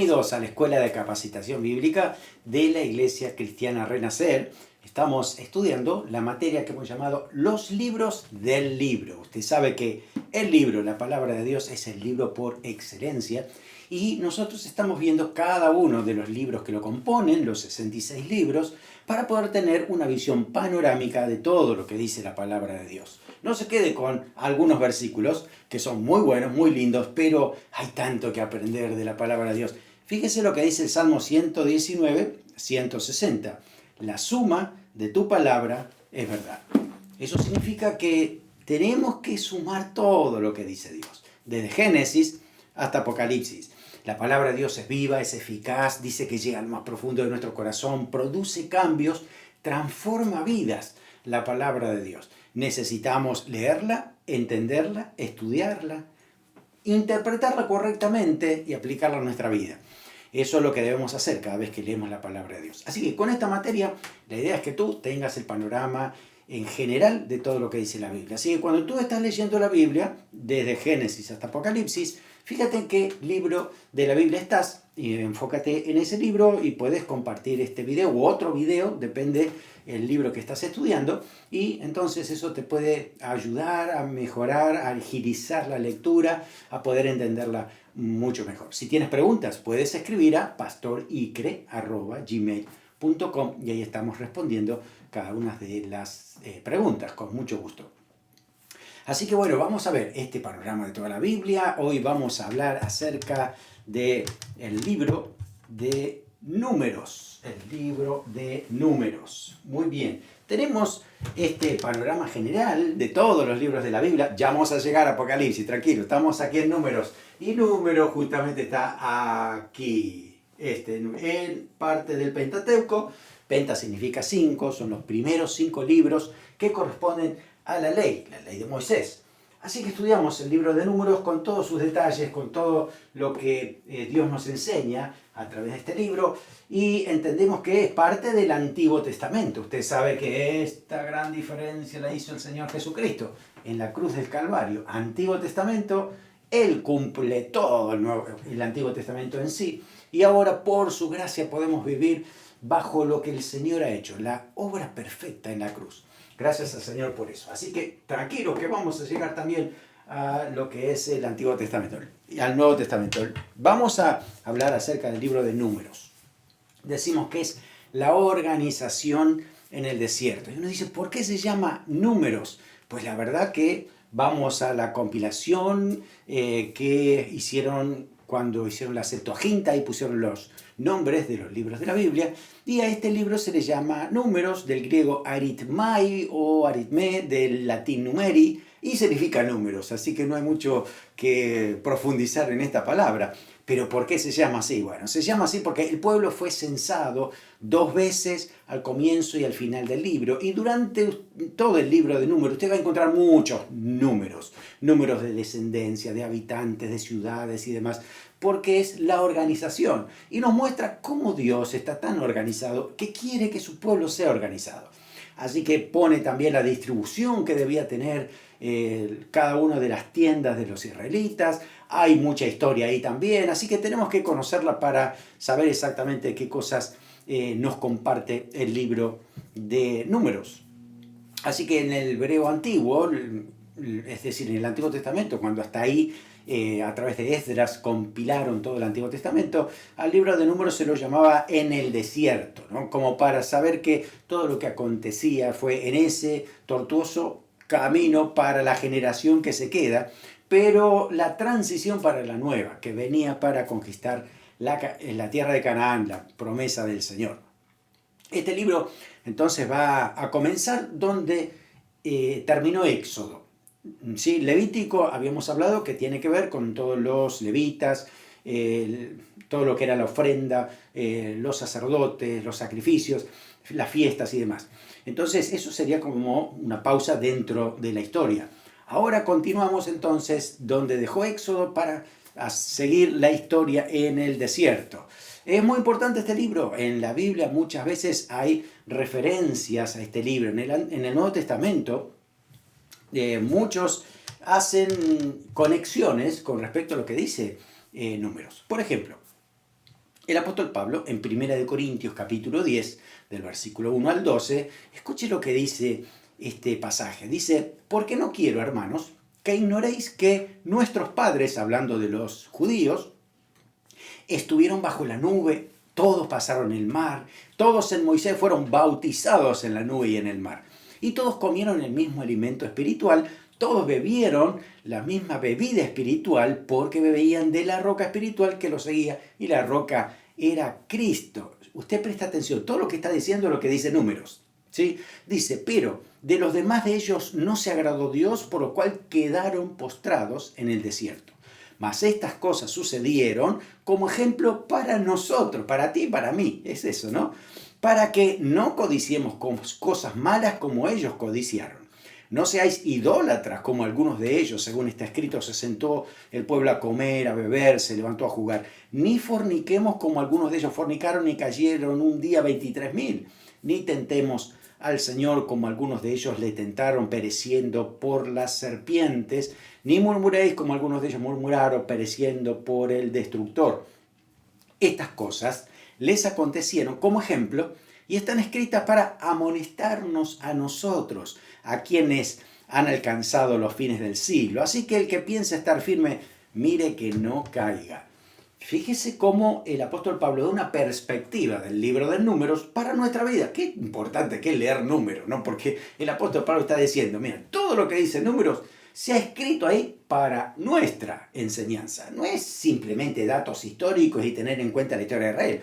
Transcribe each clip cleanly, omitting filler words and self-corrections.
Bienvenidos a la Escuela de Capacitación Bíblica de la Iglesia Cristiana Renacer. Estamos estudiando la materia que hemos llamado los libros del libro. Usted sabe que el libro, la palabra de Dios, es el libro por excelencia. Y nosotros estamos viendo cada uno de los libros que lo componen, los 66 libros, para poder tener una visión panorámica de todo lo que dice la palabra de Dios. No se quede con algunos versículos que son muy buenos, muy lindos, pero hay tanto que aprender de la palabra de Dios. Fíjese lo que dice el Salmo 119, 160. La suma de tu palabra es verdad. Eso significa que tenemos que sumar todo lo que dice Dios, desde Génesis hasta Apocalipsis. La palabra de Dios es viva, es eficaz, dice que llega al más profundo de nuestro corazón, produce cambios, transforma vidas. La palabra de Dios. Necesitamos leerla, entenderla, estudiarla, interpretarla correctamente y aplicarla a nuestra vida. Eso es lo que debemos hacer cada vez que leemos la palabra de Dios. Así que con esta materia, la idea es que tú tengas el panorama en general de todo lo que dice la Biblia. Así que cuando tú estás leyendo la Biblia, desde Génesis hasta Apocalipsis, fíjate en qué libro de la Biblia estás y enfócate en ese libro y puedes compartir este video u otro video, depende del libro que estás estudiando, y entonces eso te puede ayudar a mejorar, a agilizar la lectura, a poder entenderla mucho mejor. Si tienes preguntas, puedes escribir a pastoricre@gmail.com y ahí estamos respondiendo cada una de las preguntas, con mucho gusto. Así que bueno, vamos a ver este panorama de toda la Biblia. Hoy vamos a hablar acerca del libro de Números. El libro de Números. Muy bien. Tenemos este panorama general de todos los libros de la Biblia. Ya vamos a llegar a Apocalipsis, tranquilo. Estamos aquí en Números. Y Números justamente está aquí. En parte del Pentateuco. Penta significa 5, son los primeros 5 libros que corresponden a la ley de Moisés. Así que estudiamos el libro de Números con todos sus detalles, con todo lo que Dios nos enseña a través de este libro y entendemos que es parte del Antiguo Testamento. Usted sabe que esta gran diferencia la hizo el Señor Jesucristo en la cruz del Calvario. Antiguo Testamento, Él cumple todo el Antiguo Testamento en sí y ahora por su gracia podemos vivir bajo lo que el Señor ha hecho, la obra perfecta en la cruz. Gracias al Señor por eso. Así que tranquilos que vamos a llegar también a lo que es el Antiguo Testamento y al Nuevo Testamento. Vamos a hablar acerca del libro de Números. Decimos que es la organización en el desierto. Y uno dice, ¿por qué se llama Números? Pues la verdad que vamos a la compilación que hicieron cuando hicieron la Septuaginta y pusieron los nombres de los libros de la Biblia, y a este libro se le llama Números, del griego aritmai o aritmé, del latín numeri, y significa números, así que no hay mucho que profundizar en esta palabra. ¿Pero por qué se llama así? Bueno, se llama así porque el pueblo fue censado 2 veces al comienzo y al final del libro. Y durante todo el libro de Números usted va a encontrar muchos números. Números de descendencia, de habitantes, de ciudades y demás. Porque es la organización. Y nos muestra cómo Dios está tan organizado que quiere que su pueblo sea organizado. Así que pone también la distribución que debía tener cada una de las tiendas de los israelitas. Hay mucha historia ahí también, así que tenemos que conocerla para saber exactamente qué cosas nos comparte el libro de Números. Así que en el hebreo antiguo, es decir, en el Antiguo Testamento, cuando hasta ahí a través de Esdras compilaron todo el Antiguo Testamento, al libro de Números se lo llamaba en el desierto, ¿no? Como para saber que todo lo que acontecía fue en ese tortuoso camino para la generación que se queda, pero la transición para la nueva, que venía para conquistar la tierra de Canaán, la promesa del Señor. Este libro entonces va a comenzar donde terminó Éxodo. ¿Sí? Levítico, habíamos hablado que tiene que ver con todos los levitas, todo lo que era la ofrenda, los sacerdotes, los sacrificios, las fiestas y demás. Entonces eso sería como una pausa dentro de la historia. Ahora continuamos entonces donde dejó Éxodo para seguir la historia en el desierto. Es muy importante este libro. En la Biblia muchas veces hay referencias a este libro. En el Nuevo Testamento muchos hacen conexiones con respecto a lo que dice Números. Por ejemplo, El apóstol Pablo, en 1 Corintios capítulo 10, del versículo 1 al 12, escuche lo que dice este pasaje. Dice, porque no quiero, hermanos, que ignoréis que nuestros padres, hablando de los judíos, estuvieron bajo la nube, todos pasaron el mar, todos en Moisés fueron bautizados en la nube y en el mar. Y todos comieron el mismo alimento espiritual, todos bebieron la misma bebida espiritual porque bebían de la roca espiritual que los seguía y la roca era Cristo. Usted presta atención, todo lo que está diciendo es lo que dice Números, ¿sí? Dice, pero de los demás de ellos no se agradó Dios, por lo cual quedaron postrados en el desierto. Mas estas cosas sucedieron como ejemplo para nosotros, para ti y para mí, es eso, ¿no? Para que no codiciemos cosas malas como ellos codiciaron. No seáis idólatras como algunos de ellos, según está escrito, se sentó el pueblo a comer, a beber, se levantó a jugar. Ni forniquemos como algunos de ellos fornicaron y cayeron un día 23.000. Ni tentemos al Señor como algunos de ellos le tentaron pereciendo por las serpientes. Ni murmuréis como algunos de ellos murmuraron pereciendo por el destructor. Estas cosas les acontecieron como ejemplo y están escritas para amonestarnos a nosotros, a quienes han alcanzado los fines del siglo. Así que el que piensa estar firme, mire que no caiga. Fíjese cómo el apóstol Pablo da una perspectiva del libro de Números para nuestra vida. Qué importante que es leer Números, ¿no? Porque el apóstol Pablo está diciendo, mira, todo lo que dice Números se ha escrito ahí para nuestra enseñanza. No es simplemente datos históricos y tener en cuenta la historia de Israel.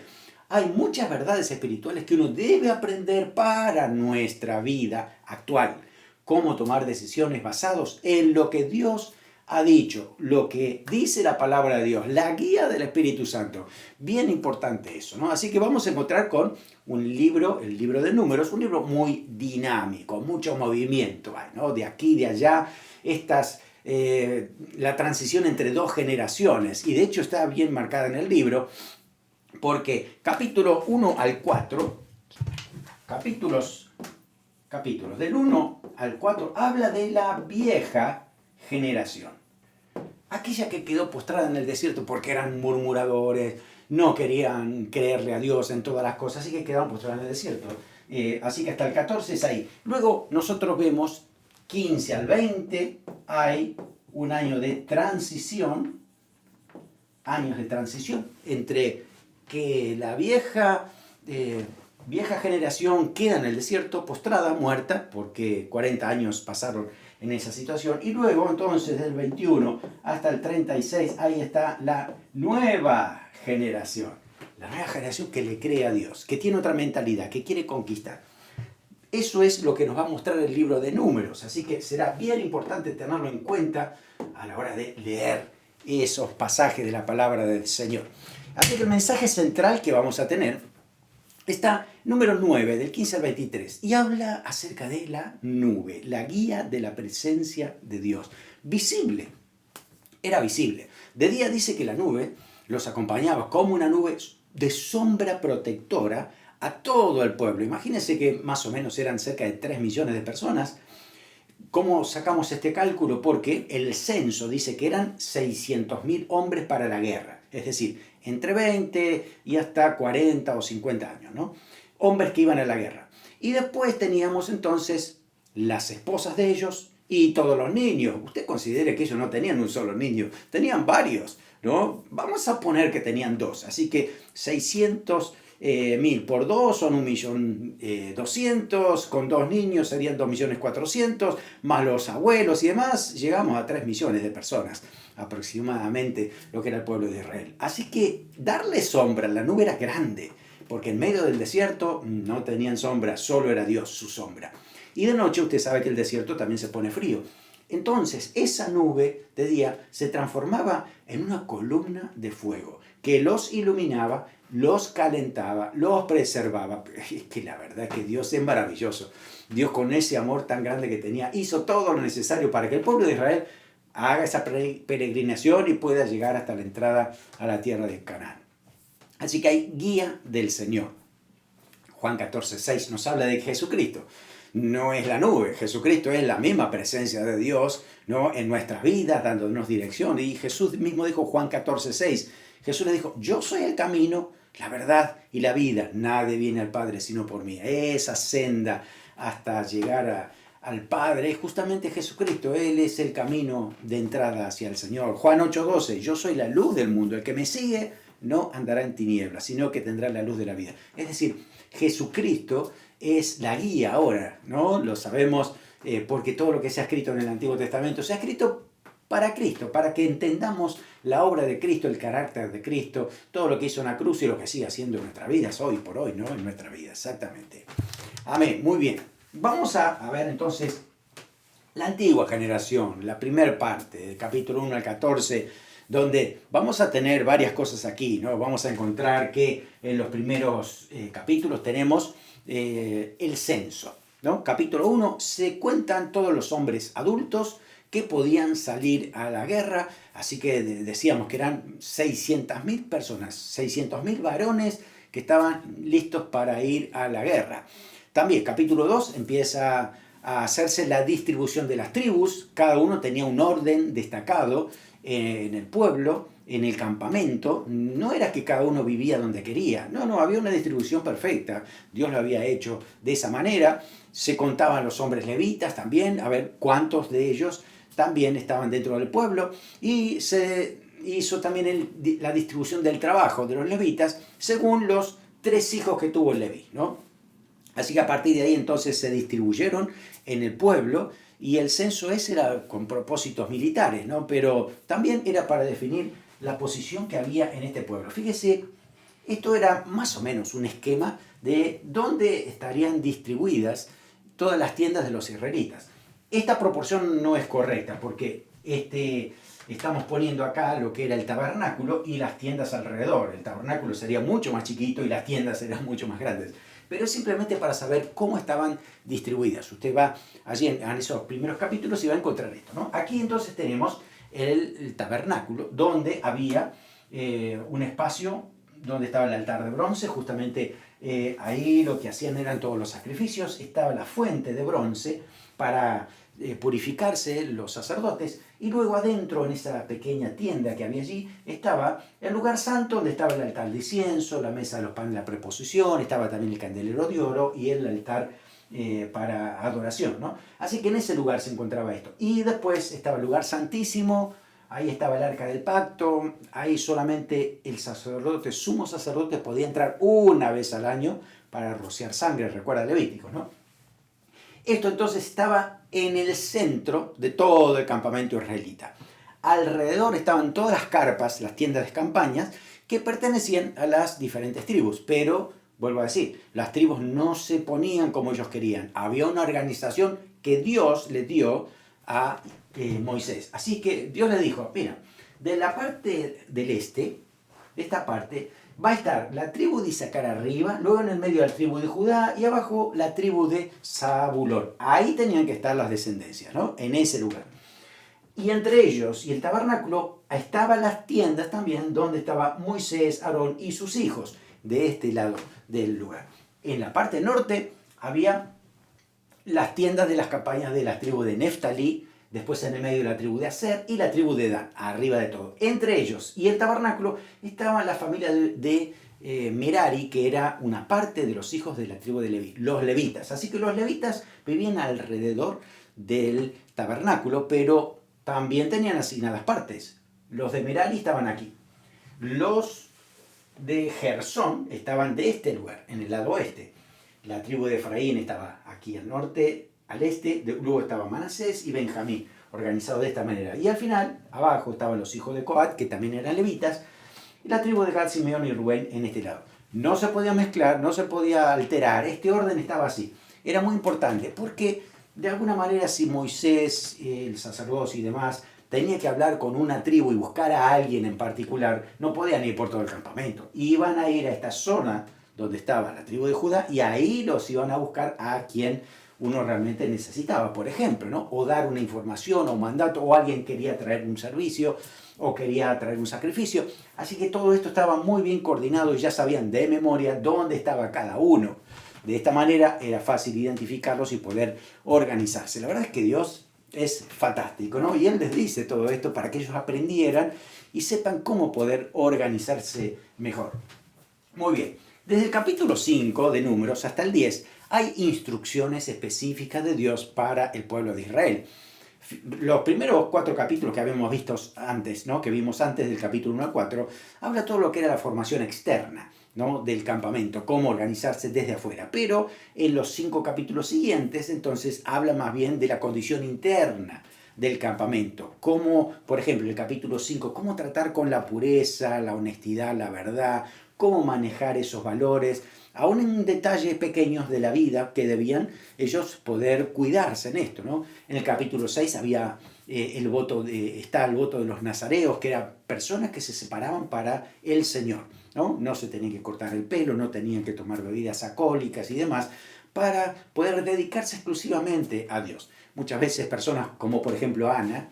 Hay muchas verdades espirituales que uno debe aprender para nuestra vida actual. Cómo tomar decisiones basadas en lo que Dios ha dicho, lo que dice la palabra de Dios, la guía del Espíritu Santo. Bien importante eso, ¿no? Así que vamos a encontrar con un libro, el libro de Números, un libro muy dinámico, mucho movimiento, ¿no? De aquí, de allá, la transición entre dos generaciones. Y de hecho está bien marcada en el libro, porque capítulo 1 al 4, capítulos del 1 al 4, habla de la vieja generación. Aquella que quedó postrada en el desierto porque eran murmuradores, no querían creerle a Dios en todas las cosas, así que quedaron postrados en el desierto. Así que hasta el 14 es ahí. Luego nosotros vemos 15 al 20, hay un año de transición, entre que la vieja generación queda en el desierto, postrada, muerta, porque 40 años pasaron en esa situación, y luego entonces del 21 hasta el 36, ahí está la nueva generación que le cree a Dios, que tiene otra mentalidad, que quiere conquistar. Eso es lo que nos va a mostrar el libro de Números, así que será bien importante tenerlo en cuenta a la hora de leer esos pasajes de la palabra del Señor. Así que el mensaje central que vamos a tener está número 9, del 15 al 23, y habla acerca de la nube, la guía de la presencia de Dios. Visible, era visible. De día dice que la nube los acompañaba como una nube de sombra protectora a todo el pueblo. Imagínense que más o menos eran cerca de 3 millones de personas. ¿Cómo sacamos este cálculo? Porque el censo dice que eran 600.000 hombres para la guerra. Es decir, entre 20 y hasta 40 o 50 años, ¿no? Hombres que iban a la guerra. Y después teníamos entonces las esposas de ellos y todos los niños. Usted considere que ellos no tenían un solo niño, tenían varios, ¿no? Vamos a poner que tenían 2. Así que 600.000 por 2 son 1.200.000, con 2 niños serían 2.400.000, más los abuelos y demás, llegamos a 3 millones de personas aproximadamente, lo que era el pueblo de Israel. Así que darle sombra, la nube era grande, porque en medio del desierto no tenían sombra, solo era Dios su sombra. Y de noche usted sabe que el desierto también se pone frío. Entonces esa nube de día se transformaba en una columna de fuego que los iluminaba, los calentaba, los preservaba. Es que la verdad es que Dios es maravilloso. Dios, con ese amor tan grande que tenía, hizo todo lo necesario para que el pueblo de Israel haga esa peregrinación y pueda llegar hasta la entrada a la tierra de Canaán. Así que hay guía del Señor. Juan 14:6 nos habla de Jesucristo. No es la nube, Jesucristo es la misma presencia de Dios, ¿no?, en nuestras vidas, dándonos dirección. Y Jesús mismo dijo, Juan 14:6, Jesús le dijo, yo soy el camino, la verdad y la vida. Nadie viene al Padre sino por mí. Esa senda hasta llegar al Padre es justamente Jesucristo. Él es el camino de entrada hacia el Señor. Juan 8:12, yo soy la luz del mundo. El que me sigue no andará en tinieblas, sino que tendrá la luz de la vida. Es decir, Jesucristo es la guía ahora, ¿no? Lo sabemos porque todo lo que se ha escrito en el Antiguo Testamento se ha escrito para Cristo, para que entendamos la obra de Cristo, el carácter de Cristo, todo lo que hizo en la cruz y lo que sigue haciendo en nuestra vida, hoy por hoy, ¿no? En nuestra vida, exactamente. Amén, muy bien. Vamos a ver entonces la antigua generación, la primera parte, del capítulo 1 al 14, donde vamos a tener varias cosas aquí, ¿no? Vamos a encontrar que en los primeros capítulos tenemos el censo, ¿no? Capítulo 1, se cuentan todos los hombres adultos que podían salir a la guerra, así que decíamos que eran 600.000 personas, 600.000 varones que estaban listos para ir a la guerra. También capítulo 2 empieza a hacerse la distribución de las tribus, cada uno tenía un orden destacado en el pueblo, en el campamento, no era que cada uno vivía donde quería, no, había una distribución perfecta, Dios lo había hecho de esa manera, se contaban los hombres levitas también, a ver cuántos de ellos también estaban dentro del pueblo, y se hizo también la distribución del trabajo de los levitas según los 3 hijos que tuvo el Leví, ¿no? Así que a partir de ahí entonces se distribuyeron en el pueblo y el censo ese era con propósitos militares, ¿no? Pero también era para definir la posición que había en este pueblo. Fíjese, esto era más o menos un esquema de dónde estarían distribuidas todas las tiendas de los israelitas. Esta proporción no es correcta porque estamos poniendo acá lo que era el tabernáculo y las tiendas alrededor. El tabernáculo sería mucho más chiquito y las tiendas serían mucho más grandes. Pero es simplemente para saber cómo estaban distribuidas. Usted va allí en esos primeros capítulos y va a encontrar esto, ¿no? Aquí entonces tenemos el tabernáculo, donde había un espacio donde estaba el altar de bronce, justamente ahí lo que hacían eran todos los sacrificios, estaba la fuente de bronce para purificarse los sacerdotes, y luego adentro en esa pequeña tienda que había allí estaba el lugar santo donde estaba el altar de incienso, la mesa de los panes de la preposición, estaba también el candelero de oro y el altar para adoración, ¿no? Así que en ese lugar se encontraba esto. Y después estaba el lugar santísimo, ahí estaba el arca del pacto, ahí solamente el sacerdote, sumo sacerdote, podía entrar una vez al año para rociar sangre, recuerda Levíticos, ¿no? Esto entonces estaba en el centro de todo el campamento israelita. Alrededor estaban todas las carpas, las tiendas de campañas, que pertenecían a las diferentes tribus. Pero, vuelvo a decir, las tribus no se ponían como ellos querían. Había una organización que Dios le dio a Moisés. Así que Dios le dijo, mira, de la parte del este, de esta parte, va a estar la tribu de Isaacar arriba, luego en el medio la tribu de Judá y abajo la tribu de Zabulón. Ahí tenían que estar las descendencias, ¿no? En ese lugar. Y entre ellos y el tabernáculo estaban las tiendas también donde estaba Moisés, Aarón y sus hijos, de este lado del lugar. En la parte norte había las tiendas de las campañas de la tribu de Neftalí, después en el medio la tribu de Aser y la tribu de Dan, arriba de todo. Entre ellos y el tabernáculo estaba la familia de Merari, que era una parte de los hijos de la tribu de Leví, los levitas. Así que los levitas vivían alrededor del tabernáculo, pero también tenían asignadas partes. Los de Merari estaban aquí. Los de Gersón estaban de este lugar, en el lado oeste. La tribu de Efraín estaba aquí al norte, al este, luego estaba Manasés y Benjamín, organizado de esta manera. Y al final, abajo estaban los hijos de Coat, que también eran levitas, y la tribu de Gad, Simeón y Rubén en este lado. No se podía mezclar, no se podía alterar, este orden estaba así. Era muy importante, porque de alguna manera si Moisés, el sacerdocio y demás, tenía que hablar con una tribu y buscar a alguien en particular, no podían ir por todo el campamento. Iban a ir a esta zona donde estaba la tribu de Judá, y ahí los iban a buscar a quien uno realmente necesitaba, por ejemplo, ¿no? O dar una información o un mandato, o alguien quería traer un servicio, o quería traer un sacrificio. Así que todo esto estaba muy bien coordinado y ya sabían de memoria dónde estaba cada uno. De esta manera era fácil identificarlos y poder organizarse. La verdad es que Dios es fantástico, ¿no? Y Él les dice todo esto para que ellos aprendieran y sepan cómo poder organizarse mejor. Muy bien. Desde el capítulo 5 de Números hasta el 10 hay instrucciones específicas de Dios para el pueblo de Israel. Los primeros 4 capítulos que habíamos visto antes, ¿no? Que vimos antes del capítulo 1 al 4, habla todo lo que era la formación externa, ¿no? Del campamento, cómo organizarse desde afuera. Pero en los 5 capítulos siguientes, entonces, habla más bien de la condición interna del campamento. Cómo, por ejemplo, el capítulo 5, cómo tratar con la pureza, la honestidad, la verdad, cómo manejar esos valores, aún en detalles pequeños de la vida que debían ellos poder cuidarse en esto, ¿no? En el capítulo 6 había está el voto de los nazareos, que eran personas que se separaban para el Señor, ¿no? No se tenían que cortar el pelo, no tenían que tomar bebidas alcohólicas y demás, para poder dedicarse exclusivamente a Dios. Muchas veces personas como por ejemplo Ana,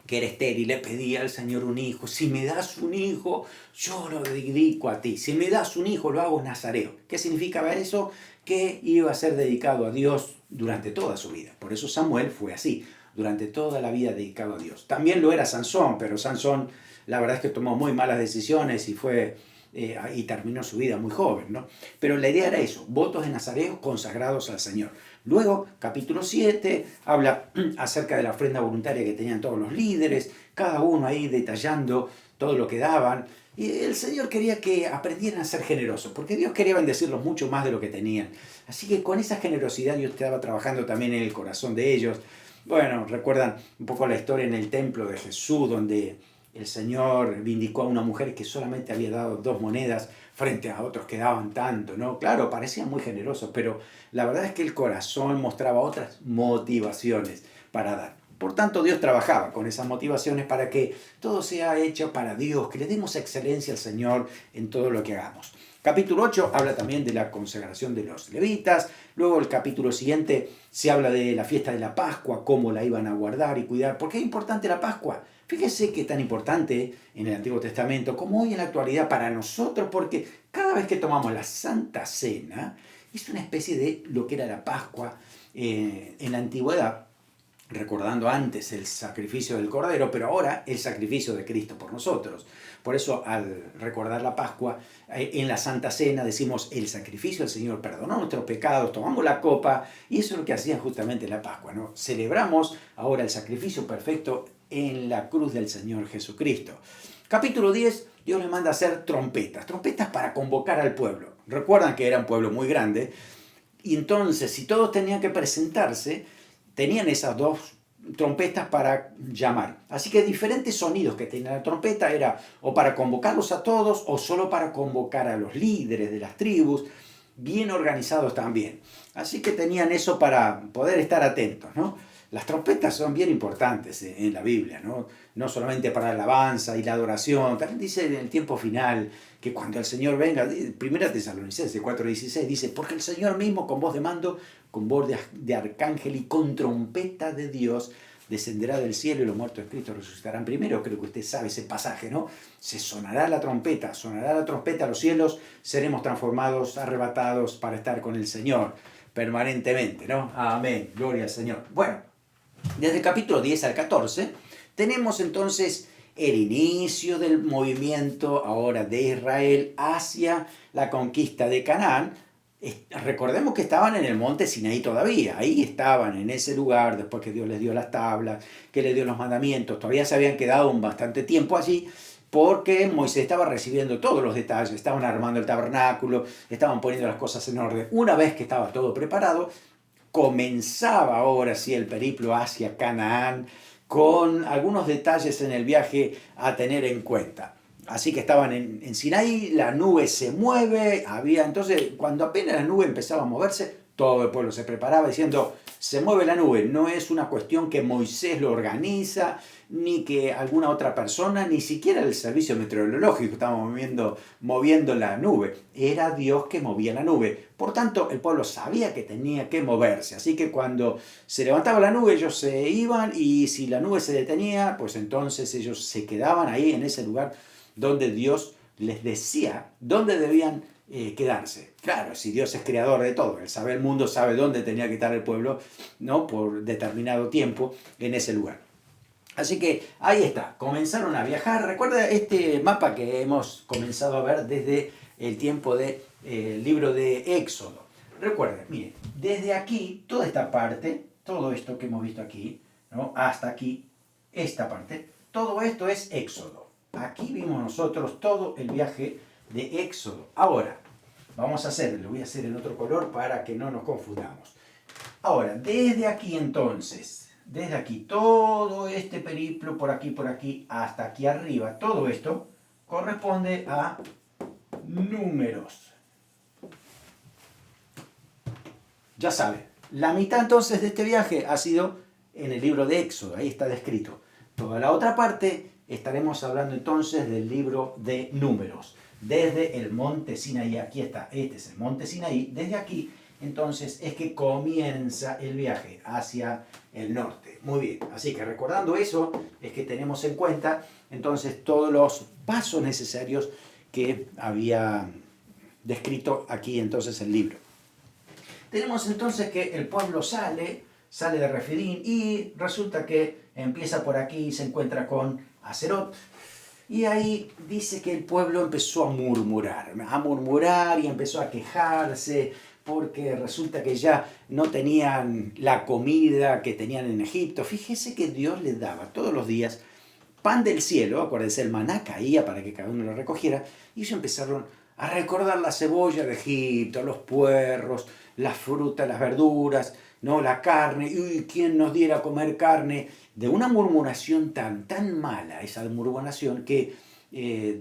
que era estéril, le pedía al Señor un hijo. Si me das un hijo, yo lo dedico a ti. Si me das un hijo, lo hago nazareo. ¿Qué significaba eso? Que iba a ser dedicado a Dios durante toda su vida. Por eso Samuel fue así, durante toda la vida dedicado a Dios. También lo era Sansón, pero Sansón la verdad es que tomó muy malas decisiones y terminó su vida muy joven, ¿no? Pero la idea era eso, votos de nazareo consagrados al Señor. Luego, capítulo 7, habla acerca de la ofrenda voluntaria que tenían todos los líderes, cada uno ahí detallando todo lo que daban. Y el Señor quería que aprendieran a ser generosos, porque Dios quería bendecirlos mucho más de lo que tenían. Así que con esa generosidad Dios estaba trabajando también en el corazón de ellos. Bueno, recuerdan un poco la historia en el templo de Jesús, donde el Señor vindicó a una mujer que solamente había dado 2 monedas frente a otros que daban tanto, ¿no? Claro, parecían muy generosos, pero la verdad es que el corazón mostraba otras motivaciones para dar. Por tanto, Dios trabajaba con esas motivaciones para que todo sea hecho para Dios, que le demos excelencia al Señor en todo lo que hagamos. Capítulo 8 habla también de la consagración de los levitas. Luego el capítulo siguiente se habla de la fiesta de la Pascua, cómo la iban a guardar y cuidar. ¿Por qué es importante la Pascua? Fíjese que es tan importante en el Antiguo Testamento como hoy en la actualidad para nosotros, porque cada vez que tomamos la Santa Cena, es una especie de lo que era la Pascua en la antigüedad, recordando antes el sacrificio del Cordero, pero ahora el sacrificio de Cristo por nosotros. Por eso al recordar la Pascua, en la Santa Cena decimos el sacrificio del Señor perdonó nuestros pecados, tomamos la copa, y eso es lo que hacían justamente en la Pascua, ¿no? Celebramos ahora el sacrificio perfecto en la cruz del Señor Jesucristo. Capítulo 10, Dios le manda a hacer trompetas para convocar al pueblo. Recuerdan que era un pueblo muy grande, y entonces si todos tenían que presentarse, tenían esas 2 trompetas para llamar. Así que diferentes sonidos que tenía la trompeta era o para convocarlos a todos o solo para convocar a los líderes de las tribus, bien organizados también. Así que tenían eso para poder estar atentos, ¿no? Las trompetas son bien importantes en la Biblia, ¿no? No solamente para la alabanza y la adoración, también dice en el tiempo final que cuando el Señor venga, 1 Tesalonicenses 4:16 dice, porque el Señor mismo con voz de mando, con voz de arcángel y con trompeta de Dios, descenderá del cielo y los muertos en Cristo resucitarán primero. Creo que usted sabe ese pasaje, ¿no? Sonará la trompeta a los cielos, seremos transformados, arrebatados para estar con el Señor permanentemente, ¿no? Amén, gloria al Señor. Bueno, desde el capítulo 10 al 14 tenemos entonces el inicio del movimiento ahora de Israel hacia la conquista de Canaán. Recordemos que estaban en el monte Sinaí todavía, ahí estaban en ese lugar después que Dios les dio las tablas, que les dio los mandamientos, todavía se habían quedado un bastante tiempo allí porque Moisés estaba recibiendo todos los detalles, estaban armando el tabernáculo, estaban poniendo las cosas en orden. Una vez que estaba todo preparado, comenzaba ahora sí el periplo hacia Canaán con algunos detalles en el viaje a tener en cuenta. Así que estaban en Sinaí, la nube se mueve, entonces cuando apenas la nube empezaba a moverse, todo el pueblo se preparaba diciendo, se mueve la nube, no es una cuestión que Moisés lo organiza, ni que alguna otra persona, ni siquiera el servicio meteorológico estaba moviendo la nube, era Dios que movía la nube. Por tanto, el pueblo sabía que tenía que moverse, así que cuando se levantaba la nube ellos se iban y si la nube se detenía, pues entonces ellos se quedaban ahí en ese lugar donde Dios les decía dónde debían quedarse. Claro, si Dios es creador de todo, Él sabe el mundo, sabe dónde tenía que estar el pueblo, ¿no? Por determinado tiempo en ese lugar. Así que ahí está, comenzaron a viajar. Recuerda este mapa que hemos comenzado a ver desde el tiempo del libro de Éxodo. Recuerden, miren, desde aquí, toda esta parte, todo esto que hemos visto aquí, ¿no? Hasta aquí, esta parte, todo esto es Éxodo. Aquí vimos nosotros todo el viaje de Éxodo. Ahora, vamos a hacer, lo voy a hacer en otro color para que no nos confundamos. Ahora, desde aquí entonces, desde aquí, todo este periplo por aquí, hasta aquí arriba, todo esto corresponde a números. Ya saben, la mitad entonces de este viaje ha sido en el libro de Éxodo, ahí está descrito. Toda la otra parte estaremos hablando entonces del libro de Números. Desde el monte Sinaí, aquí está, este es el monte Sinaí, desde aquí entonces es que comienza el viaje hacia el norte. Muy bien, así que recordando eso es que tenemos en cuenta entonces todos los pasos necesarios que había descrito aquí entonces el libro. Tenemos entonces que el pueblo sale de Refidim y resulta que empieza por aquí y se encuentra con Haserot. Y ahí dice que el pueblo empezó a murmurar y empezó a quejarse porque resulta que ya no tenían la comida que tenían en Egipto. Fíjese que Dios les daba todos los días pan del cielo, acuérdense, el maná caía para que cada uno lo recogiera, y ellos empezaron a recordar la cebolla de Egipto, los puerros, las frutas, las verduras, ¿no? La carne, y quién nos diera a comer carne, de una murmuración tan mala, esa murmuración que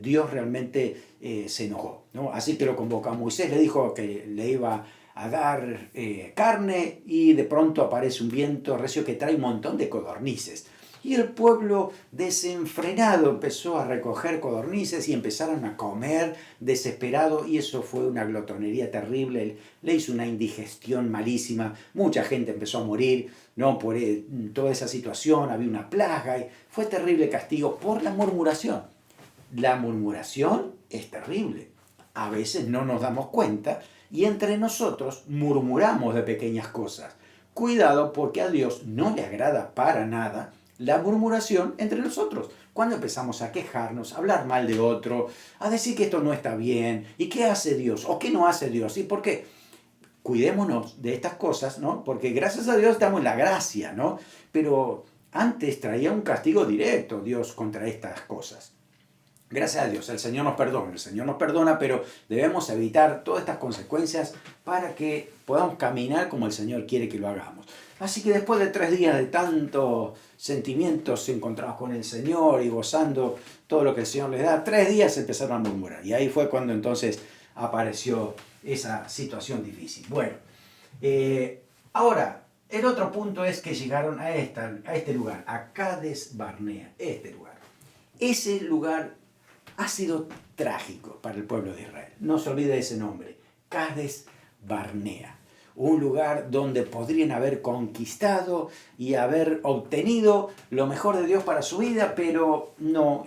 Dios realmente se enojó, ¿no? Así que lo convocó a Moisés, le dijo que le iba a dar carne, y de pronto aparece un viento recio que trae un montón de codornices. Y el pueblo desenfrenado empezó a recoger codornices y empezaron a comer desesperado, y eso fue una glotonería terrible, le hizo una indigestión malísima, mucha gente empezó a morir, ¿no? Por toda esa situación, había una plaga, y fue terrible castigo por la murmuración. La murmuración es terrible, a veces no nos damos cuenta y entre nosotros murmuramos de pequeñas cosas. Cuidado, porque a Dios no le agrada para nada la murmuración entre nosotros. Cuando empezamos a quejarnos, a hablar mal de otro, a decir que esto no está bien, y qué hace Dios, o qué no hace Dios, y por qué. Cuidémonos de estas cosas, ¿no? Porque gracias a Dios estamos en la gracia, ¿no? Pero antes traía un castigo directo Dios contra estas cosas. Gracias a Dios, el Señor nos perdona, pero debemos evitar todas estas consecuencias para que podamos caminar como el Señor quiere que lo hagamos. Así que después de 3 días de tantos sentimientos encontrados con el Señor y gozando todo lo que el Señor les da, 3 días empezaron a murmurar. Y ahí fue cuando entonces apareció esa situación difícil. Bueno, ahora, el otro punto es que llegaron a este lugar, a Cades Barnea, este lugar. Ese lugar ha sido trágico para el pueblo de Israel. No se olvide ese nombre, Cades Barnea. Un lugar donde podrían haber conquistado y haber obtenido lo mejor de Dios para su vida, pero no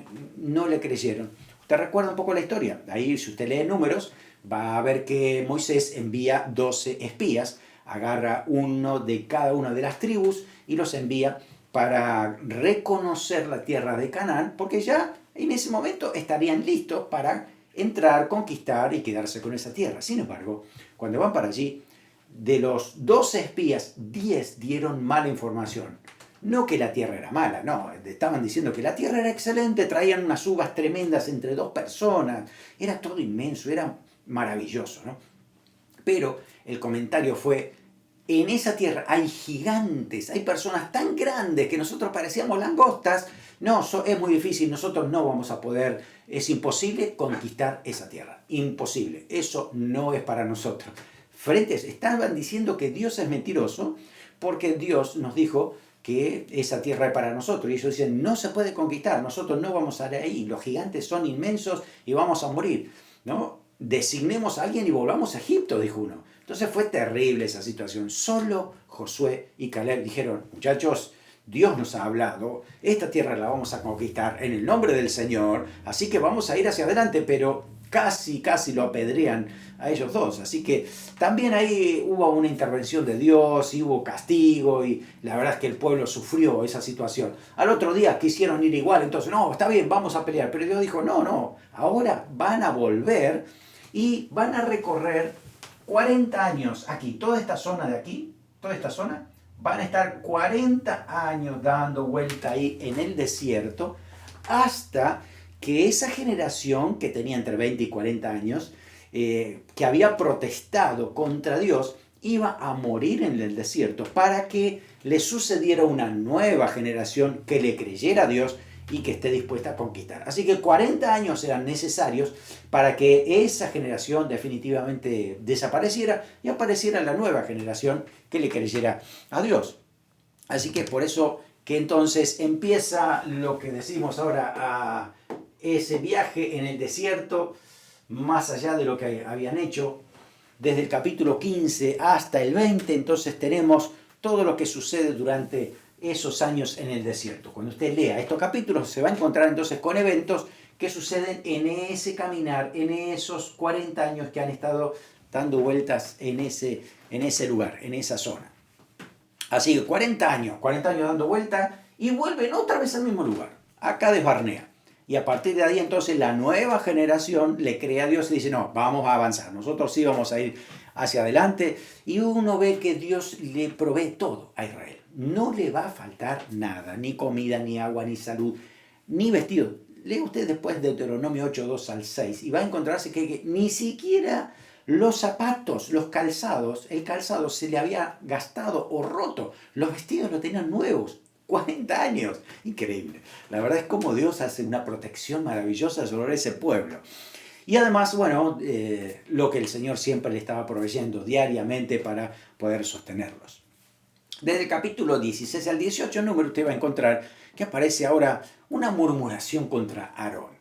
le creyeron. ¿Usted recuerda un poco la historia? Ahí, si usted lee Números, va a ver que Moisés envía 12 espías, agarra uno de cada una de las tribus y los envía para reconocer la tierra de Canaán, porque ya en ese momento estarían listos para entrar, conquistar y quedarse con esa tierra. Sin embargo, cuando van para allí, de los 12 espías, 10 dieron mala información. No que la tierra era mala, no, estaban diciendo que la tierra era excelente, traían unas uvas tremendas entre 2 personas, era todo inmenso, era maravilloso, ¿no? Pero el comentario fue: en esa tierra hay gigantes, hay personas tan grandes que nosotros parecíamos langostas. No, es muy difícil, nosotros no vamos a poder, es imposible conquistar esa tierra. Imposible, eso no es para nosotros. Estaban diciendo que Dios es mentiroso porque Dios nos dijo que esa tierra es para nosotros. Y ellos dicen, no se puede conquistar, nosotros no vamos a ir ahí, los gigantes son inmensos y vamos a morir, ¿no? Designemos a alguien y volvamos a Egipto, dijo uno. Entonces fue terrible esa situación. Solo Josué y Caleb dijeron, muchachos, Dios nos ha hablado, esta tierra la vamos a conquistar en el nombre del Señor, así que vamos a ir hacia adelante, pero casi lo apedrean a ellos dos. Así que también ahí hubo una intervención de Dios y hubo castigo, y la verdad es que el pueblo sufrió esa situación. Al otro día quisieron ir igual, entonces, no, está bien, vamos a pelear, pero Dios dijo, no, ahora van a volver y van a recorrer 40 años aquí, toda esta zona de aquí, toda esta zona, van a estar 40 años dando vuelta ahí en el desierto hasta que esa generación que tenía entre 20 y 40 años, que había protestado contra Dios, iba a morir en el desierto para que le sucediera una nueva generación que le creyera a Dios y que esté dispuesta a conquistar. Así que 40 años eran necesarios para que esa generación definitivamente desapareciera y apareciera la nueva generación que le creyera a Dios. Así que es por eso que entonces empieza lo que decimos ahora, a ese viaje en el desierto, más allá de lo que habían hecho. Desde el capítulo 15 hasta el 20, entonces tenemos todo lo que sucede durante esos años en el desierto. Cuando usted lea estos capítulos se va a encontrar entonces con eventos que suceden en ese caminar, en esos 40 años que han estado dando vueltas en ese lugar, en esa zona. Así que 40 años dando vueltas y vuelven otra vez al mismo lugar, a Cades Barnea. Y a partir de ahí entonces la nueva generación le cree a Dios y dice, no, vamos a avanzar, nosotros sí vamos a ir hacia adelante. Y uno ve que Dios le provee todo a Israel. No le va a faltar nada, ni comida, ni agua, ni salud, ni vestido. Lea usted después de Deuteronomio 8, 2 al 6 y va a encontrarse que ni siquiera los zapatos, los calzados, el calzado se le había gastado o roto. Los vestidos lo tenían nuevos. 40 años. Increíble. La verdad es como Dios hace una protección maravillosa sobre ese pueblo. Y además, bueno, lo que el Señor siempre le estaba proveyendo diariamente para poder sostenerlos. Desde el capítulo 16 al 18, número, usted va a encontrar que aparece ahora una murmuración contra Aarón.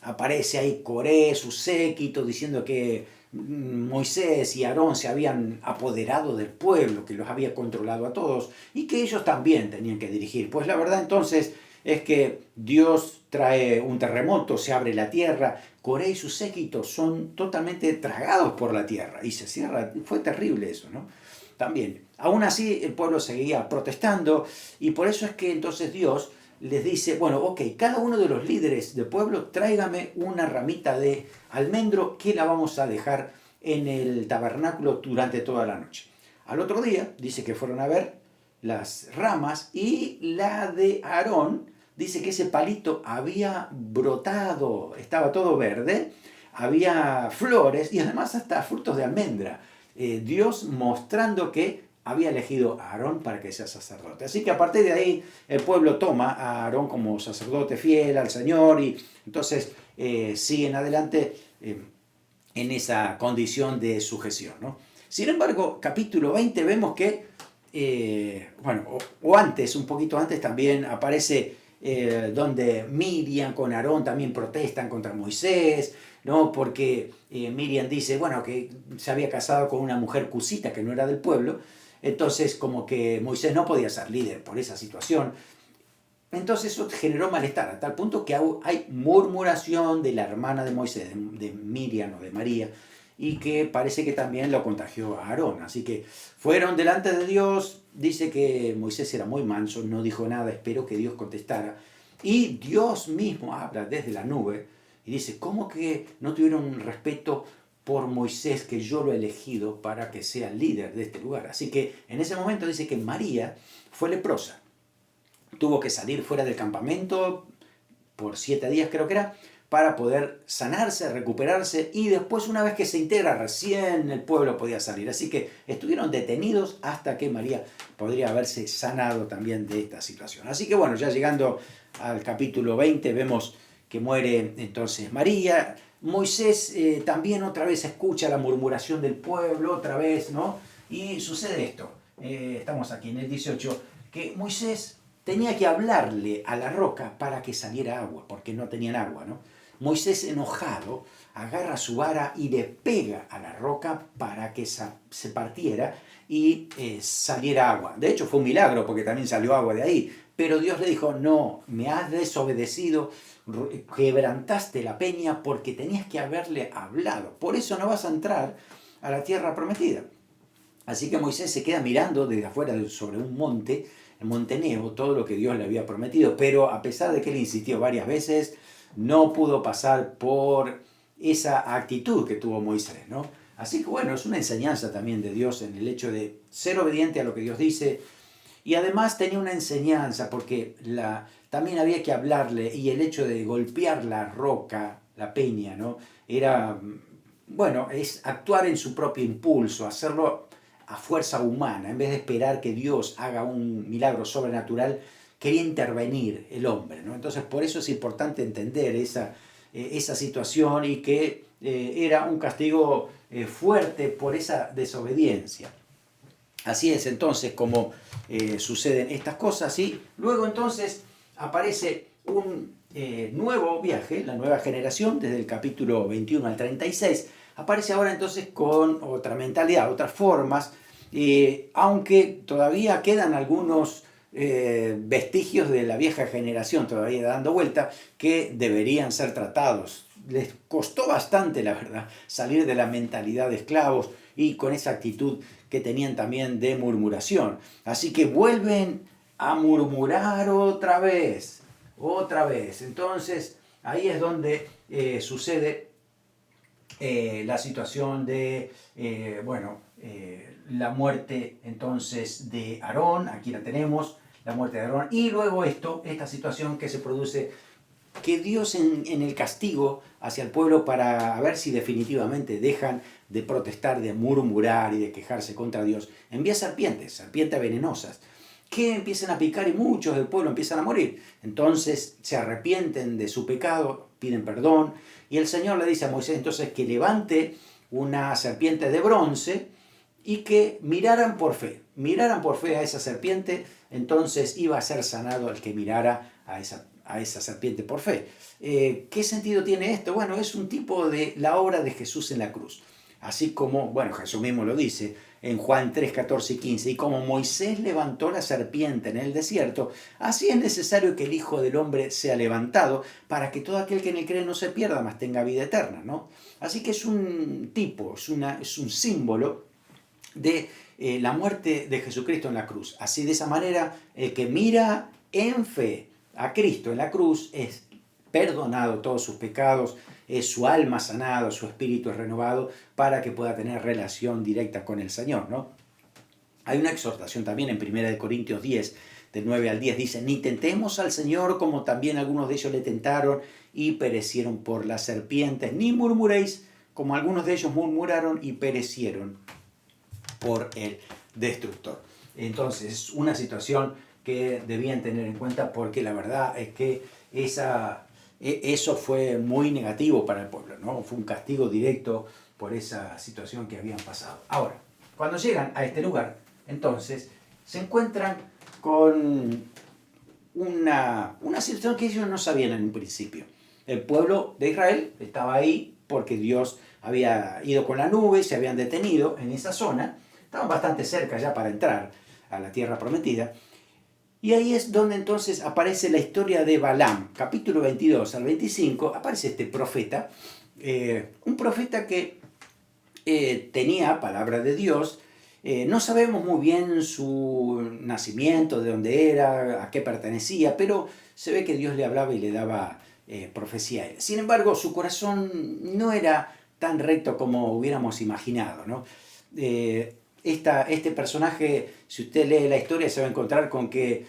Aparece ahí Coré, su séquito, diciendo que Moisés y Aarón se habían apoderado del pueblo, que los había controlado a todos y que ellos también tenían que dirigir. Pues la verdad entonces es que Dios trae un terremoto, se abre la tierra, Coré y su séquito son totalmente tragados por la tierra y se cierra. Fue terrible eso, ¿no? También. Aún así el pueblo seguía protestando y por eso es que entonces Dios les dice, bueno, ok, cada uno de los líderes del pueblo tráigame una ramita de almendro que la vamos a dejar en el tabernáculo durante toda la noche. Al otro día dice que fueron a ver las ramas y la de Aarón dice que ese palito había brotado, estaba todo verde, había flores y además hasta frutos de almendra. Dios mostrando que había elegido a Aarón para que sea sacerdote. Así que a partir de ahí el pueblo toma a Aarón como sacerdote fiel al Señor y entonces siguen adelante en esa condición de sujeción, ¿no? Sin embargo, capítulo 20 vemos que, bueno, o antes, un poquito antes también aparece donde Miriam con Aarón también protestan contra Moisés, ¿no? Porque Miriam dice, bueno, que se había casado con una mujer cusita que no era del pueblo, entonces como que Moisés no podía ser líder por esa situación. Entonces eso generó malestar, a tal punto que hay murmuración de la hermana de Moisés, de Miriam o de María, y que parece que también lo contagió a Aarón. Así que fueron delante de Dios, dice que Moisés era muy manso, no dijo nada, esperó que Dios contestara. Y Dios mismo habla desde la nube y dice, ¿cómo que no tuvieron respeto por Moisés que yo lo he elegido para que sea líder de este lugar? Así que en ese momento dice que María fue leprosa. Tuvo que salir fuera del campamento por 7 días creo que era, para poder sanarse, recuperarse y después una vez que se integra recién el pueblo podía salir. Así que estuvieron detenidos hasta que María podría haberse sanado también de esta situación. Así que bueno, ya llegando al capítulo 20 vemos que muere entonces María. Moisés también otra vez escucha la murmuración del pueblo, otra vez, ¿no? Y sucede esto, estamos aquí en el 18, que Moisés tenía que hablarle a la roca para que saliera agua, porque no tenían agua, ¿no? Moisés, enojado, agarra su vara y le pega a la roca para que se partiera y saliera agua. De hecho, fue un milagro porque también salió agua de ahí. Pero Dios le dijo, no, me has desobedecido, quebrantaste la peña porque tenías que haberle hablado. Por eso no vas a entrar a la tierra prometida. Así que Moisés se queda mirando desde afuera sobre un monte, el monte Nebo, todo lo que Dios le había prometido. Pero a pesar de que él insistió varias veces, no pudo pasar por esa actitud que tuvo Moisés, ¿no? Así que bueno, es una enseñanza también de Dios en el hecho de ser obediente a lo que Dios dice. Y además tenía una enseñanza porque también había que hablarle, y el hecho de golpear la roca, la peña, ¿no? Era, bueno, es actuar en su propio impulso, hacerlo a fuerza humana, en vez de esperar que Dios haga un milagro sobrenatural, quería intervenir el hombre, ¿no? Entonces por eso es importante entender esa situación, y que era un castigo fuerte por esa desobediencia. Así es entonces como suceden estas cosas, y luego entonces aparece un nuevo viaje, la nueva generación, desde el capítulo 21 al 36, aparece ahora entonces con otra mentalidad, otras formas, aunque todavía quedan algunos vestigios de la vieja generación todavía dando vuelta, que deberían ser tratados. Les costó bastante, la verdad, salir de la mentalidad de esclavos y con esa actitud que tenían también de murmuración. Así que vuelven a murmurar otra vez. Entonces, ahí es donde sucede la situación de, la muerte entonces de Aarón. Aquí la tenemos, la muerte de Aarón. Y luego esta situación que se produce, que Dios en el castigo hacia el pueblo, para ver si definitivamente dejan de protestar, de murmurar y de quejarse contra Dios, envía serpientes venenosas, que empiezan a picar, y muchos del pueblo empiezan a morir. Entonces se arrepienten de su pecado, piden perdón, y el Señor le dice a Moisés entonces que levante una serpiente de bronce y que miraran por fe a esa serpiente. Entonces iba a ser sanado el que mirara a esa serpiente por fe. ¿Qué sentido tiene esto? Bueno, es un tipo de la obra de Jesús en la cruz. Así como, bueno, Jesús mismo lo dice en Juan 3, 14 y 15, y como Moisés levantó la serpiente en el desierto, así es necesario que el Hijo del Hombre sea levantado, para que todo aquel que en él cree no se pierda, mas tenga vida eterna, ¿no? Así que es un tipo, es un símbolo de la muerte de Jesucristo en la cruz. Así, de esa manera, el que mira en fe a Cristo en la cruz es perdonado todos sus pecados, es su alma sanada, su espíritu es renovado, para que pueda tener relación directa con el Señor, ¿no? Hay una exhortación también en 1 Corintios 10, del 9 al 10, dice: ni tentemos al Señor como también algunos de ellos le tentaron y perecieron por las serpientes, ni murmuréis como algunos de ellos murmuraron y perecieron por el destructor. Entonces, es una situación que debían tener en cuenta, porque la verdad es que eso fue muy negativo para el pueblo, ¿no? Fue un castigo directo por esa situación que habían pasado. Ahora, cuando llegan a este lugar, entonces se encuentran con una situación que ellos no sabían en un principio. El pueblo de Israel estaba ahí porque Dios había ido con la nube, se habían detenido en esa zona, estaban bastante cerca ya para entrar a la tierra prometida. Y ahí es donde entonces aparece la historia de Balaam, capítulo 22 al 25, aparece este profeta, un profeta que tenía palabra de Dios. No sabemos muy bien su nacimiento, de dónde era, a qué pertenecía, pero se ve que Dios le hablaba y le daba profecía a él. Sin embargo, su corazón no era tan recto como hubiéramos imaginado, ¿no? Este personaje, si usted lee la historia, se va a encontrar con que,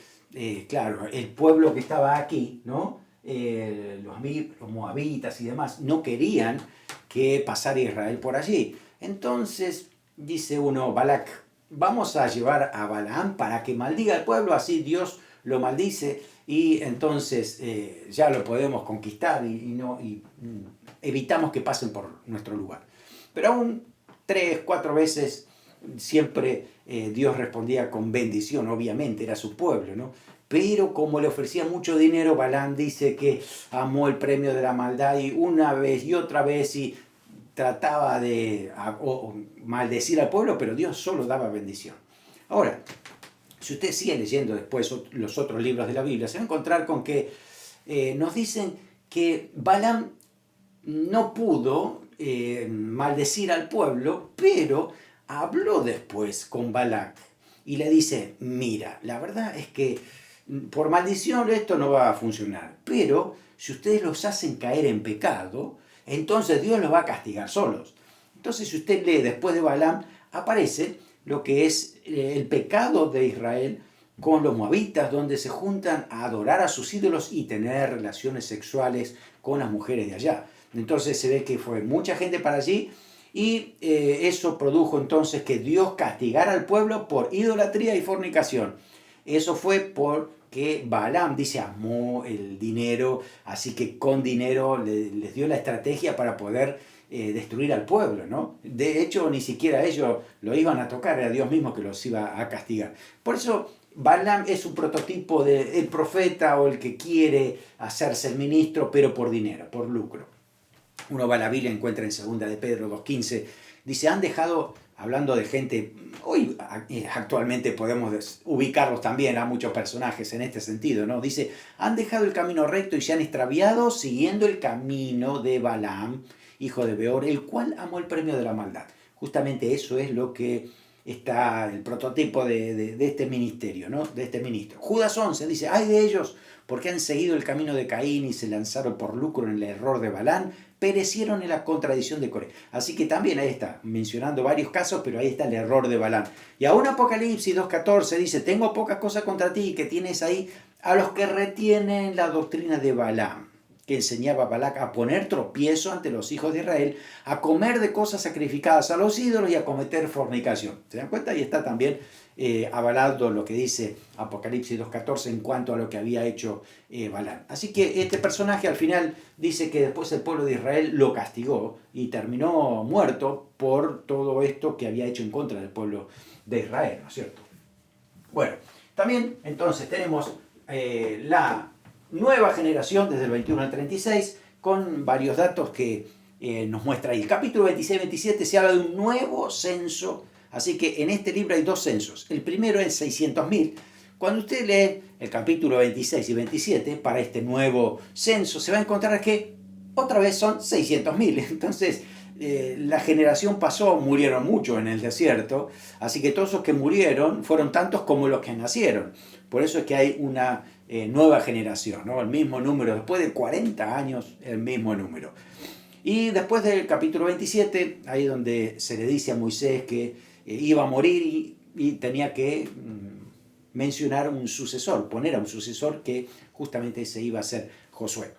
claro, el pueblo que estaba aquí, ¿no? Los moabitas y demás, no querían que pasara Israel por allí. Entonces dice uno, Balac, vamos a llevar a Balaam para que maldiga al pueblo, así Dios lo maldice, y entonces ya lo podemos conquistar y evitamos que pasen por nuestro lugar. Pero aún 3, 4 veces siempre Dios respondía con bendición, obviamente era su pueblo, ¿no? Pero como le ofrecía mucho dinero, Balaam dice que amó el premio de la maldad, y una vez y otra vez, y trataba de maldecir al pueblo, pero Dios solo daba bendición. Ahora, si usted sigue leyendo después los otros libros de la Biblia, se va a encontrar con que nos dicen que Balaam no pudo maldecir al pueblo, pero habló después con Balac y le dice: mira, la verdad es que por maldición esto no va a funcionar, pero si ustedes los hacen caer en pecado, entonces Dios los va a castigar solos. Entonces, si usted lee después de Balaam, aparece lo que es el pecado de Israel con los moabitas, donde se juntan a adorar a sus ídolos y tener relaciones sexuales con las mujeres de allá. Entonces se ve que fue mucha gente para allí y eso produjo entonces que Dios castigara al pueblo por idolatría y fornicación. Eso fue porque Balaam, dice, amó el dinero, así que con dinero les dio la estrategia para poder destruir al pueblo, ¿no? De hecho, ni siquiera ellos lo iban a tocar, era Dios mismo que los iba a castigar. Por eso Balaam es un prototipo del profeta o el que quiere hacerse el ministro, pero por dinero, por lucro. Uno va a la Biblia y encuentra en 2 de Pedro 2.15, dice, han dejado, hablando de gente, hoy actualmente podemos ubicarlos también a muchos personajes en este sentido, ¿no? Dice, han dejado el camino recto y se han extraviado siguiendo el camino de Balaam, hijo de Beor, el cual amó el premio de la maldad. Justamente eso es lo que está el prototipo de este ministerio, ¿no? De este ministro. Judas 11 dice, ay de ellos, porque han seguido el camino de Caín y se lanzaron por lucro en el error de Balaam, perecieron en la contradicción de Coré. Así que también ahí está, mencionando varios casos, pero ahí está el error de Balaam. Y aún Apocalipsis 2.14 dice, tengo pocas cosas contra ti, que tienes ahí a los que retienen la doctrina de Balaam, que enseñaba a Balac a poner tropiezo ante los hijos de Israel, a comer de cosas sacrificadas a los ídolos y a cometer fornicación. ¿Se dan cuenta? Ahí está también avalado lo que dice Apocalipsis 2.14 en cuanto a lo que había hecho Balaam. Así que este personaje al final dice que después el pueblo de Israel lo castigó y terminó muerto por todo esto que había hecho en contra del pueblo de Israel, ¿no es cierto? Bueno, también entonces tenemos la nueva generación desde el 21 al 36, con varios datos que nos muestra ahí. El capítulo 26-27 se habla de un nuevo censo, así que en este libro hay dos censos. El primero es 600.000. Cuando usted lee el capítulo 26 y 27 para este nuevo censo, se va a encontrar que otra vez son 600.000. Entonces, la generación pasó, murieron muchos en el desierto, así que todos los que murieron fueron tantos como los que nacieron. Por eso es que hay una nueva generación, ¿no? El mismo número, después de 40 años, el mismo número. Y después del capítulo 27, ahí donde se le dice a Moisés que iba a morir y tenía que mencionar un sucesor, poner a un sucesor que justamente se iba a ser Josué.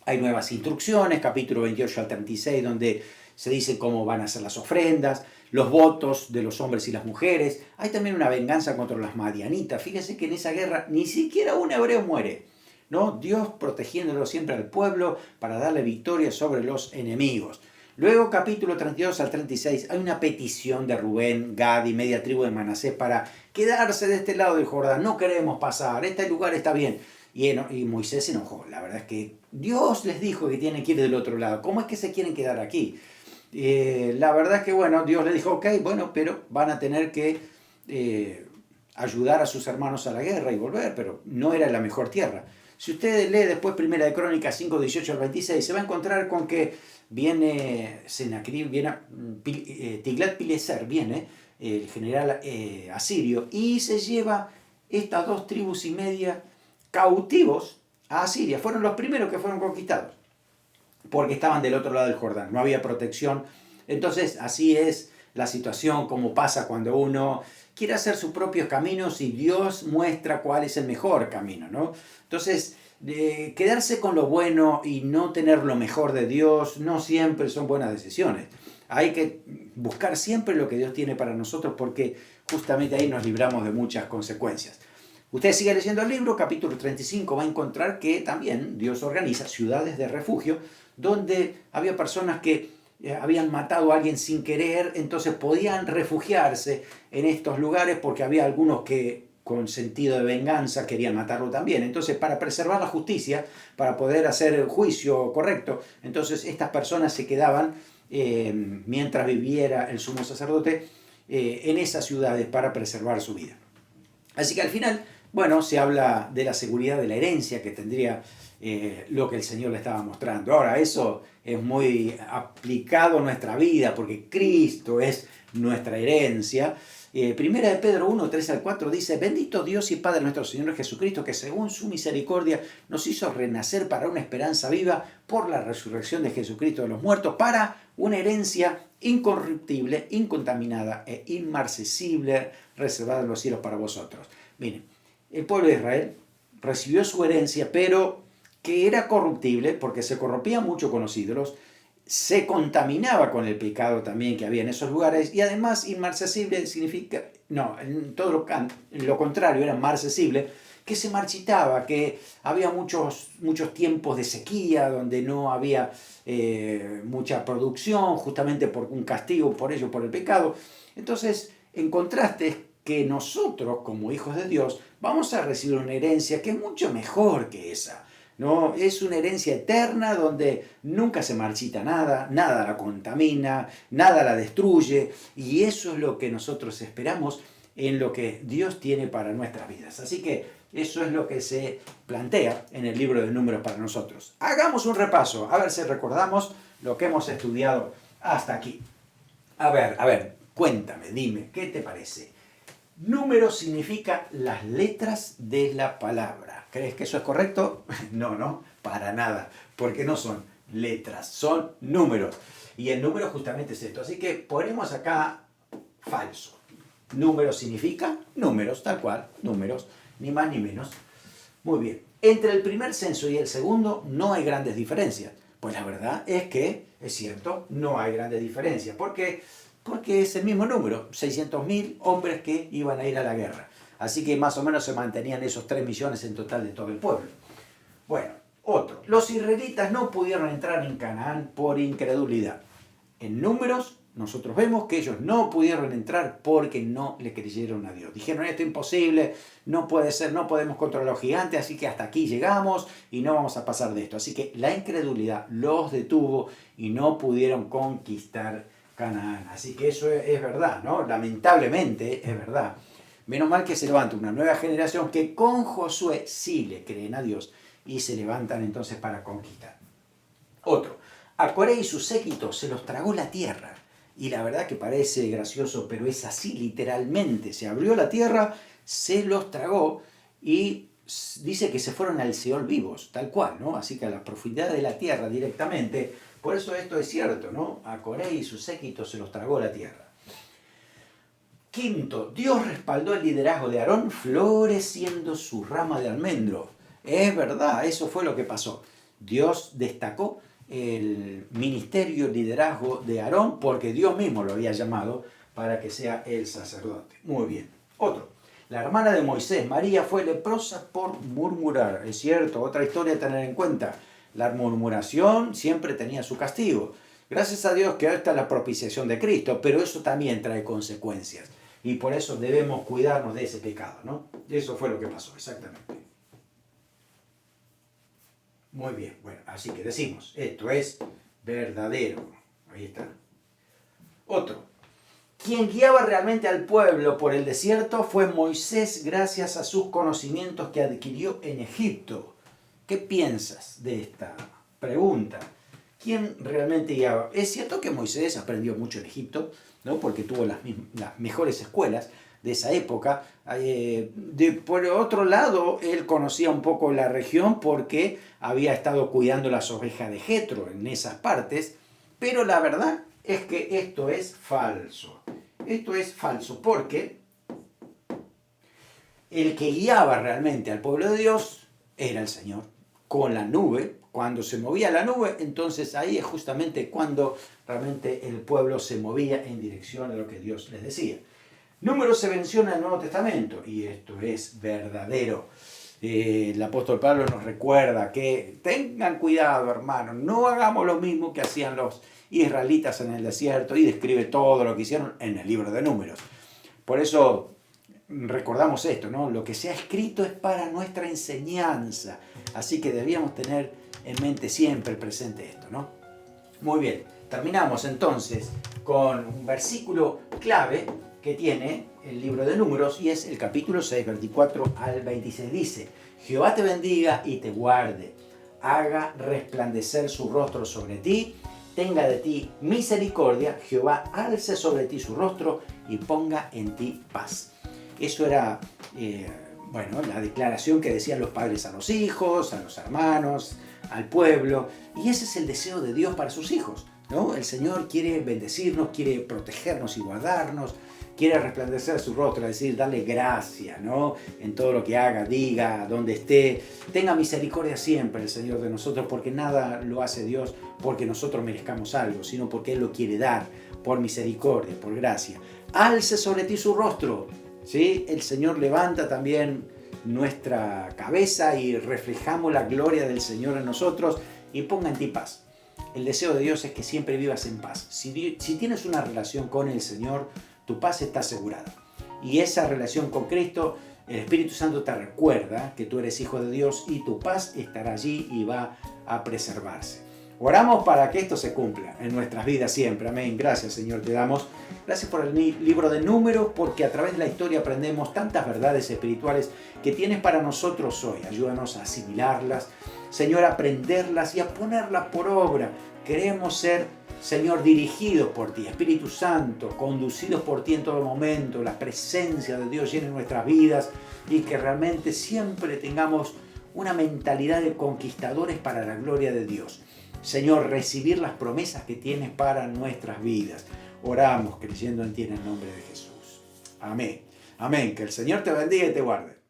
Hay nuevas instrucciones, capítulo 28 al 36, donde se dice cómo van a ser las ofrendas, los votos de los hombres y las mujeres. Hay también una venganza contra las madianitas. Fíjense que en esa guerra ni siquiera un hebreo muere, ¿no? Dios protegiéndolo siempre al pueblo para darle victoria sobre los enemigos. Luego, capítulo 32 al 36, hay una petición de Rubén, Gad y media tribu de Manasés para quedarse de este lado del Jordán. No queremos pasar, este lugar está bien. Y Moisés se enojó. La verdad es que Dios les dijo que tienen que ir del otro lado. ¿Cómo es que se quieren quedar aquí? La verdad es que, bueno, Dios les dijo, ok, bueno, pero van a tener que ayudar a sus hermanos a la guerra y volver, pero no era la mejor tierra. Si usted lee después Primera de Crónicas 5, 18 al 26, se va a encontrar con que viene Sennacherib, viene Tiglat-Pileser, viene el general asirio, y se lleva estas 2 tribus y media cautivos a Asiria. Fueron los primeros que fueron conquistados, porque estaban del otro lado del Jordán, no había protección. Entonces, así es la situación, como pasa cuando uno quiere hacer sus propios caminos y Dios muestra cuál es el mejor camino, ¿no? Entonces, quedarse con lo bueno y no tener lo mejor de Dios no siempre son buenas decisiones. Hay que buscar siempre lo que Dios tiene para nosotros, porque justamente ahí nos libramos de muchas consecuencias. Usted sigue leyendo el libro, capítulo 35, va a encontrar que también Dios organiza ciudades de refugio donde había personas que habían matado a alguien sin querer, entonces podían refugiarse en estos lugares porque había algunos que con sentido de venganza querían matarlo también. Entonces, para preservar la justicia, para poder hacer el juicio correcto, entonces estas personas se quedaban mientras viviera el sumo sacerdote en esas ciudades para preservar su vida. Así que al final, bueno, se habla de la seguridad de la herencia que tendría lo que el Señor le estaba mostrando. Ahora, eso es muy aplicado a nuestra vida porque Cristo es nuestra herencia. Primera de Pedro 1, 3 al 4 dice: bendito Dios y Padre nuestro Señor Jesucristo, que según su misericordia nos hizo renacer para una esperanza viva por la resurrección de Jesucristo de los muertos, para una herencia incorruptible, incontaminada e inmarcesible, reservada en los cielos para vosotros. Miren, el pueblo de Israel recibió su herencia, pero que era corruptible porque se corrompía mucho con los ídolos, se contaminaba con el pecado también que había en esos lugares, y además inmarcesible significa, no, en todo lo contrario, era marcesible, que se marchitaba, que había muchos tiempos de sequía donde no había mucha producción, justamente por un castigo por ello, por el pecado. Entonces, en contraste, es que nosotros, como hijos de Dios, vamos a recibir una herencia que es mucho mejor que esa. ¿No? Es una herencia eterna donde nunca se marchita nada, nada la contamina, nada la destruye, y eso es lo que nosotros esperamos en lo que Dios tiene para nuestras vidas. Así que eso es lo que se plantea en el libro de Números para nosotros. Hagamos un repaso, a ver si recordamos lo que hemos estudiado hasta aquí. A ver, cuéntame, dime, ¿qué te parece? Número significa las letras de la palabra. ¿Crees que eso es correcto? No, para nada, porque no son letras, son números. Y el número justamente es esto. Así que ponemos acá falso. Número significa números, tal cual, números, ni más ni menos. Muy bien. Entre el primer censo y el segundo no hay grandes diferencias. Pues la verdad es que, es cierto, no hay grandes diferencias. ¿Por qué? Porque es el mismo número, 600.000 hombres que iban a ir a la guerra. Así que más o menos se mantenían esos 3 millones en total de todo el pueblo. Bueno, otro. Los israelitas no pudieron entrar en Canaán por incredulidad. En Números, nosotros vemos que ellos no pudieron entrar porque no le creyeron a Dios. Dijeron: esto es imposible, no puede ser, no podemos controlar a los gigantes, así que hasta aquí llegamos y no vamos a pasar de esto. Así que la incredulidad los detuvo y no pudieron conquistar Canaán. Así que eso es verdad, ¿no? Lamentablemente es verdad. Menos mal que se levanta una nueva generación que con Josué sí le creen a Dios y se levantan entonces para conquistar. Otro. A Coré y su séquito se los tragó la tierra. Y la verdad que parece gracioso, pero es así literalmente. Se abrió la tierra, se los tragó y dice que se fueron al Seol vivos, tal cual, ¿no? Así que a la profundidad de la tierra directamente. Por eso esto es cierto, ¿no? A Coré y su séquito se los tragó la tierra. Quinto, Dios respaldó el liderazgo de Aarón floreciendo su rama de almendro. Es verdad, eso fue lo que pasó. Dios destacó el ministerio, el liderazgo de Aarón porque Dios mismo lo había llamado para que sea el sacerdote. Muy bien. Otro. La hermana de Moisés, María, fue leprosa por murmurar. Es cierto, otra historia a tener en cuenta. La murmuración siempre tenía su castigo. Gracias a Dios que ahora está la propiciación de Cristo, pero eso también trae consecuencias. Y por eso debemos cuidarnos de ese pecado, ¿no? Eso fue lo que pasó, exactamente. Muy bien, bueno, así que decimos, esto es verdadero. Ahí está. Otro. Quien guiaba realmente al pueblo por el desierto fue Moisés gracias a sus conocimientos que adquirió en Egipto. ¿Qué piensas de esta pregunta? ¿Quién realmente guiaba? Es cierto que Moisés aprendió mucho en Egipto, ¿no? Porque tuvo las mejores escuelas de esa época. Por otro lado, él conocía un poco la región porque había estado cuidando las ovejas de Jetro en esas partes, pero la verdad es que esto es falso. Esto es falso porque el que guiaba realmente al pueblo de Dios era el Señor, con la nube. Cuando se movía la nube, entonces ahí es justamente cuando realmente el pueblo se movía en dirección a lo que Dios les decía. Números se menciona en el Nuevo Testamento, y esto es verdadero. El apóstol Pablo nos recuerda que tengan cuidado, hermanos, no hagamos lo mismo que hacían los israelitas en el desierto, y describe todo lo que hicieron en el libro de Números. Por eso recordamos esto, ¿no? Lo que se ha escrito es para nuestra enseñanza, así que debíamos tener en mente siempre presente esto, ¿no? Muy bien, terminamos entonces con un versículo clave que tiene el libro de Números, y es el capítulo 6, 24 al 26. Dice: Jehová te bendiga y te guarde, haga resplandecer su rostro sobre ti tenga de ti misericordia, Jehová alce sobre ti su rostro y ponga en ti paz. Eso era, la declaración que decían los padres a los hijos, a los hermanos, al pueblo. Y ese es el deseo de Dios para sus hijos, ¿no? El Señor quiere bendecirnos, quiere protegernos y guardarnos, quiere resplandecer su rostro, es decir, darle gracia, ¿no? En todo lo que haga, diga, donde esté. Tenga misericordia siempre el Señor de nosotros, porque nada lo hace Dios porque nosotros merezcamos algo, sino porque Él lo quiere dar por misericordia, por gracia. Alce sobre ti su rostro, ¿sí? El Señor levanta también nuestra cabeza y reflejamos la gloria del Señor en nosotros y ponga en ti paz. El deseo de Dios es que siempre vivas en paz. Si tienes una relación con el Señor, tu paz está asegurada. Y esa relación con Cristo, el Espíritu Santo te recuerda que tú eres hijo de Dios y tu paz estará allí y va a preservarse. Oramos para que esto se cumpla en nuestras vidas siempre. Amén. Gracias, Señor, te damos. Gracias por el libro de Números, porque a través de la historia aprendemos tantas verdades espirituales que tienes para nosotros hoy. Ayúdanos a asimilarlas, Señor, a aprenderlas y a ponerlas por obra. Queremos ser, Señor, dirigidos por ti, Espíritu Santo, conducidos por ti en todo momento, la presencia de Dios llena nuestras vidas y que realmente siempre tengamos una mentalidad de conquistadores para la gloria de Dios. Señor, recibir las promesas que tienes para nuestras vidas. Oramos creyendo en ti en el nombre de Jesús. Amén. Amén. Que el Señor te bendiga y te guarde.